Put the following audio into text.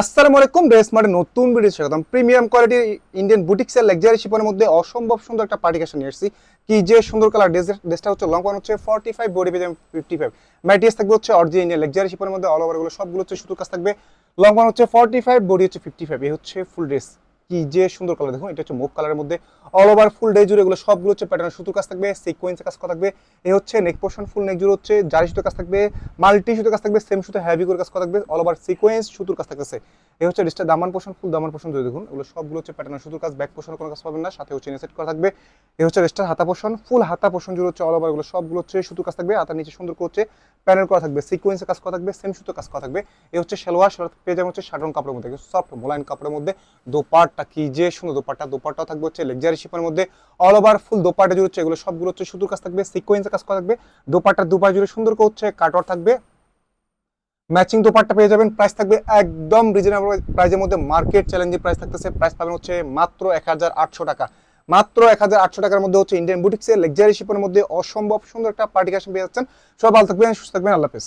আসসালামু আলাইকুম, ড্রেস মার্টের নতুন ভিডিও স্বাগতম। প্রিমিয়াম কোয়ালিটির ইন্ডিয়ান বুটিক্সের লাক্সারি শিপনের মধ্যে অসম্ভব সুন্দর একটা পার্টি কালেকশন নিয়ে এসেছি। কি যে সুন্দর কালার! ড্রেসটা হচ্ছে লং পান হচ্ছে 45, বডি পেজ 55। ম্যাটেরিয়ালস থাকবে হচ্ছে অরিজিনাল ইন্ডিয়ান লাক্সারি শিপনের মধ্যে, অল ওভার গুলো সবগুলো হচ্ছে সুতোর কাজ থাকবে। লং পান হচ্ছে 45, বডি হচ্ছে 55। এই হচ্ছে ফুল ড্রেস। কি যে সুন্দর কালার! দেখুন, এটা হচ্ছে মুভ কালারের মধ্যে অল ওভার ফুল ডে জুড়ে এগুলো সবগুলো হচ্ছে প্যাটার্ন সুতোর কাজ থাকবে, সিকোয়েন্সের কাজ করা থাকবে। এই হচ্ছে নেক পোর্শন, ফুল নেক জুড়ে হচ্ছে জারি সুতোর কাজ থাকবে, মাল্টি সুতোর কাজ থাকবে, সেম সুতো হেভি করে কাজ করা থাকবে, অল ওভার সিকোয়েন্স সুতোর কাজ থাকতেছে। এই হচ্ছে ড্রেসটা দামান পোর্শন, ফুল দামান পোর্শন ধরে দেখুন, এগুলো সবগুলো হচ্ছে প্যাটার্ন সুতোর কাজ, ব্যাক পোর্শনে কোনো কাজ পাবেন না, সাথে হচ্ছে সেট করা থাকবে। এই হচ্ছে ড্রেসটার হাতা পোর্শন, ফুল হাতা পোর্শন জুড়ে হচ্ছে অল ওভার এগুলো সবগুলো হচ্ছে সুতোর কাজ থাকবে, হাতার নিচে সুন্দর করে হচ্ছে প্যানেল করা থাকবে, সিকোয়েন্সের কাজ করা থাকবে, সেম সুতোর কাজ করা থাকবে। এই হচ্ছে সালোয়ার পেয়ে যাবে হচ্ছে সাধারণ কাপড়ের মধ্যে, সফট মোলায়েম কাপড়ের মধ্যে। দোপাট্টা কি যে সুন্দর! দোপাট্টাও থাকবে হচ্ছে লাক্সারি শিপনের মধ্যে, অল ওভার ফুল দোপাট্টা জুড়ে হচ্ছে এগুলো সবগুলো হচ্ছে সুতোর কাজ থাকবে, সিকোয়েন্সের কাজ করা থাকবে। দোপাট্টার দুপাশ জুড়ে সুন্দর করে হচ্ছে কাটওয়ার্ক থাকবে, ম্যাচিং দোপাট্টা পেয়ে যাবেন। প্রাইস থাকবে একদম রিজনেবল প্রাইসের মধ্যে, মার্কেট চ্যালেঞ্জের প্রাইস থাকতেছে। প্রাইস পাবেন হচ্ছে মাত্র 1800 টাকা। মাত্র 1800 টাকার মধ্যে হচ্ছে ইন্ডিয়ান বুটিক্সের লাক্সারি শিপনের মধ্যে অসম্ভব সুন্দর একটা পার্টি কালেকশন পেয়ে যাচ্ছেন। সবাই ভালো থাকবেন, সুস্থ থাকবেন, আল্লাহ হাফেজ।